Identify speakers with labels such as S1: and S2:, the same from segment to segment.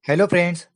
S1: Hello friends.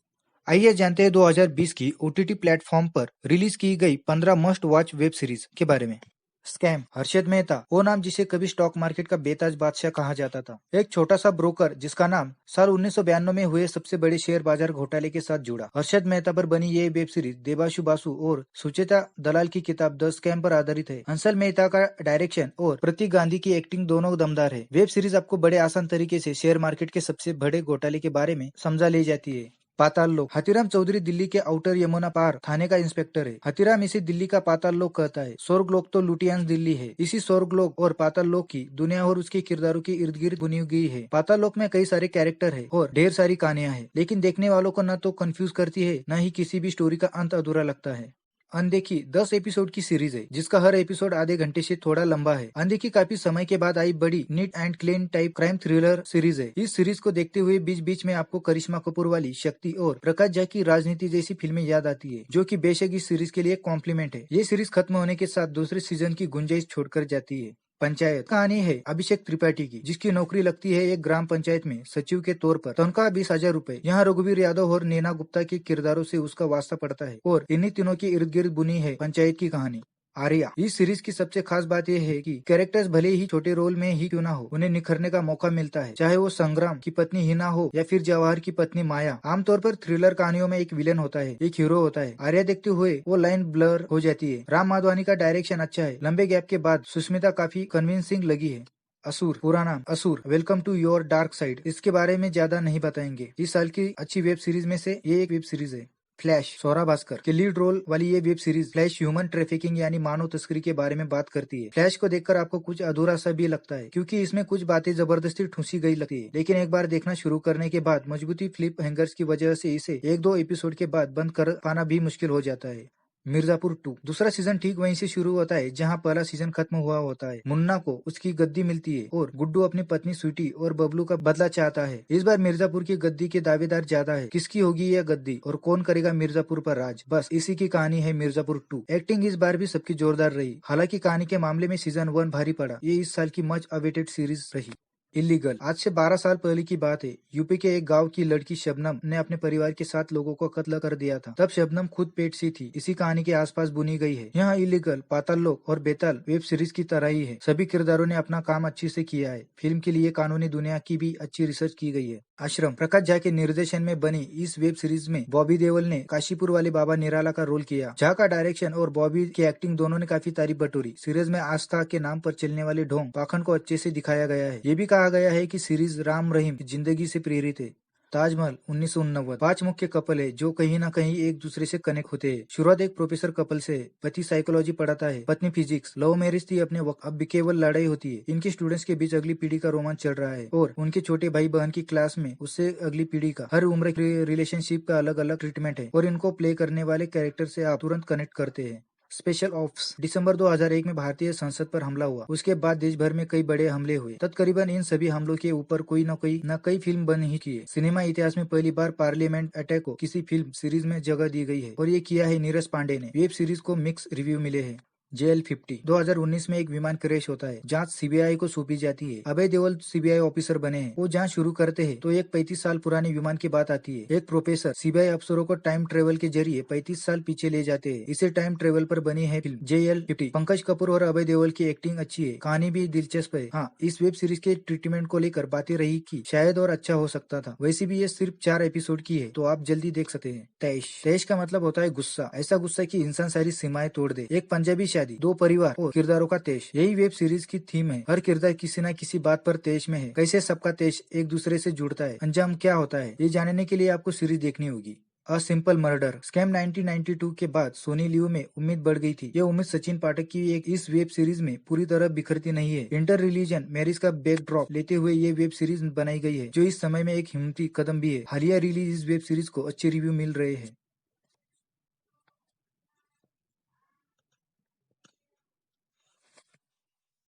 S1: आइए जानते हैं 2020 की ओटीटी प्लेटफॉर्म पर रिलीज की गई 15 मस्ट वॉच वेब सीरीज के बारे में। स्कैम हर्षद मेहता, वो नाम जिसे कभी स्टॉक मार्केट का बेताज बादशाह कहा जाता था। एक छोटा सा ब्रोकर जिसका नाम साल 1992 में हुए सबसे बड़े शेयर बाजार घोटाले के साथ जुड़ा। हर्षद मेहता पर बनी ये वेब सीरीज देबाशु बासु और सुचेता दलाल की किताब द स्कैम पर आधारित है। हंसल मेहता का डायरेक्शन और प्रतीक गांधी की एक्टिंग दोनों दमदार है। वेब सीरीज आपको बड़े आसान तरीके से शेयर मार्केट के सबसे बड़े घोटाले के बारे में समझा ले जाती है। पाताल लोक हथीराम चौधरी दिल्ली के आउटर यमुना पार थाने का इंस्पेक्टर है। हथीराम इसे दिल्ली का पाताल लोक कहता है। स्वर्ग लोक तो लुटियांस दिल्ली है। इसी स्वर्ग लोक और पाताल लोक की दुनिया और उसके किरदारों के इर्द गिर्द बुनी गई है। पाताल लोक में कई सारे कैरेक्टर है और ढेर सारी कहानियां हैं, लेकिन देखने वालों को न तो कंफ्यूज करती है, न ही किसी भी स्टोरी का अंत अधूरा लगता है। अनदेखी 10 एपिसोड की सीरीज है, जिसका हर एपिसोड आधे घंटे से थोड़ा लंबा है। अनदेखी काफी समय के बाद आई बड़ी neat and clean type crime thriller series है। इस सीरीज को देखते हुए बीच बीच में आपको करिश्मा कपूर वाली शक्ति और प्रकाश झा की राजनीति जैसी फिल्में याद आती है, जो कि बेशक इस सीरीज के लिए कॉम्प्लीमेंट है। ये सीरीज खत्म होने के साथ दूसरे सीजन की गुंजाइश छोड़कर जाती है। पंचायत कहानी है अभिषेक त्रिपाठी की, जिसकी नौकरी लगती है एक ग्राम पंचायत में सचिव के तौर पर। तनख्वाह 20,000 रूपए। यहाँ रघुवीर यादव और नैना गुप्ता के किरदारों से उसका वास्ता पड़ता है और इन्हीं तीनों के इर्द गिर्द बुनी है पंचायत की कहानी। आर्या इस सीरीज की सबसे खास बात यह है कि कैरेक्टर्स भले ही छोटे रोल में ही क्यों ना हो, उन्हें निखरने का मौका मिलता है। चाहे वो संग्राम की पत्नी हिना हो या फिर जवाहर की पत्नी माया। आमतौर पर थ्रिलर कहानियों में एक विलेन होता है, एक हीरो होता है। आर्या देखते हुए वो लाइन ब्लर हो जाती है। राम माधवानी का डायरेक्शन अच्छा है। लंबे गैप के बाद सुष्मिता काफी कन्विंसिंग लगी है। असुर पूरा नाम Asur welcome to your dark side. इसके बारे में ज्यादा नहीं बताएंगे। इस साल की अच्छी वेब सीरीज में से ये एक वेब सीरीज है। फ्लैश सौरभ भास्कर के लीड रोल वाली ये web series flash human trafficking यानी मानव तस्करी के बारे में बात करती है। फ्लैश को देखकर आपको कुछ अधूरा सा भी लगता है, क्योंकि इसमें कुछ बातें जबरदस्ती ठूसी गई लगती है, लेकिन एक बार देखना शुरू करने के बाद मजबूती फ्लिप हैंगर्स की वजह से इसे एक दो एपिसोड के बाद बंद कर पाना भी मुश्किल हो जाता है। मिर्जापुर 2 दूसरा सीजन ठीक वहीं से शुरू होता है जहां पहला सीजन खत्म हुआ होता है। मुन्ना को उसकी गद्दी मिलती है और गुड्डू अपनी पत्नी स्वीटी और बबलू का बदला चाहता है। इस बार मिर्जापुर की गद्दी के दावेदार ज्यादा है। किसकी होगी यह गद्दी और कौन करेगा मिर्जापुर पर राज, बस इसी की कहानी है मिर्जापुर 2। एक्टिंग इस बार भी सबकी जोरदार रही। हालांकि कहानी के मामले में सीजन 1 भारी पड़ा। ये इस साल की मच अवेटेड सीरीज रही। इलीगल आज से 12 साल पहले की बात है। यूपी के एक गांव की लड़की शबनम ने अपने परिवार के 7 लोगों को कत्ल कर दिया था। तब शबनम खुद पेट सी थी। इसी कहानी के आसपास बुनी गई है। यहाँ इलीगल पाताल लोक और बेताल वेब सीरीज की तरह ही है। सभी किरदारों ने अपना काम अच्छे से किया है। फिल्म के लिए कानूनी दुनिया की भी अच्छी रिसर्च की गई है। आश्रम प्रकाश झा के निर्देशन में बनी इस वेब सीरीज में बॉबी देओल ने काशीपुर वाले बाबा निराला का रोल किया। झा का डायरेक्शन और बॉबी की एक्टिंग दोनों ने काफी तारीफ बटोरी। सीरीज में आस्था के नाम पर चलने वाले ढोंग पाखंड को अच्छे से दिखाया गया है। ये भी कहा गया है कि सीरीज राम रहीम की जिंदगी से प्रेरित है। ताजमहल 1989 5 मुख्य कपल है जो कहीं ना कहीं एक दूसरे से कनेक्ट होते हैं। शुरुआत एक प्रोफेसर कपल से है। पति साइकोलॉजी पढ़ाता है, पत्नी फिजिक्स। लव मैरिज थी अपने वक्त, अब भी केवल लड़ाई होती है। इनके स्टूडेंट्स के बीच अगली पीढ़ी का रोमांच चल रहा है और उनके छोटे भाई बहन की क्लास में उससे अगली पीढ़ी का। हर उम्र के रिलेशनशिप का अलग अलग ट्रीटमेंट है और इनको प्ले करने वाले कैरेक्टर से आप तुरंत कनेक्ट करते हैं। स्पेशल ऑप्स दिसंबर 2001 में भारतीय संसद पर हमला हुआ। उसके बाद देश भर में कई बड़े हमले हुए। तत्करीबन इन सभी हमलों के ऊपर कोई न कई फिल्म बन ही की है। सिनेमा इतिहास में पहली बार पार्लियामेंट अटैक को किसी फिल्म सीरीज में जगह दी गई है और ये किया है नीरज पांडे ने। वेब सीरीज को मिक्स रिव्यू मिले हैं। JL-50 2019 में एक विमान क्रैश होता है। जांच सीबीआई को सौंपी जाती है। अभय देओल सीबीआई ऑफिसर बने हैं। वो जांच शुरू करते हैं तो एक 35 साल पुराने विमान की बात आती है। एक प्रोफेसर सीबीआई अफसरों को टाइम ट्रेवल के जरिए 35 साल पीछे ले जाते हैं। इसे टाइम ट्रेवल पर बनी है फिल्म JL-50। पंकज कपूर और अभय देओल की एक्टिंग अच्छी है। कहानी भी दिलचस्प है। हाँ, इस वेब सीरीज के ट्रीटमेंट को लेकर बातें रही कि शायद और अच्छा हो सकता था। वैसे भी ये सिर्फ 4 एपिसोड की है तो आप जल्दी देख सकते हैं। तैश तैश का मतलब होता है गुस्सा। ऐसा गुस्सा कि इंसान सारी सीमाएं तोड़ दे। एक पंजाबी शादी, 2 परिवार और किरदारों का तेज, यही वेब सीरीज की थीम है। हर किरदार किसी न किसी बात पर तेज में है। कैसे सबका तेज एक दूसरे से जुड़ता है, अंजाम क्या होता है, ये जानने के लिए आपको सीरीज देखनी होगी। अ सिंपल मर्डर स्कैम 1992 के बाद सोनी लिव में उम्मीद बढ़ गई थी। ये उम्मीद सचिन पाठक की एक इस वेब सीरीज में पूरी तरह बिखरती नहीं है। इंटर रिलीजन मैरिज का बैकड्रॉप लेते हुए ये वेब सीरीज बनाई गई है, जो इस समय में एक हिम्मती कदम भी है। हालिया रिलीज इस वेब सीरीज को अच्छे रिव्यू मिल रहे हैं।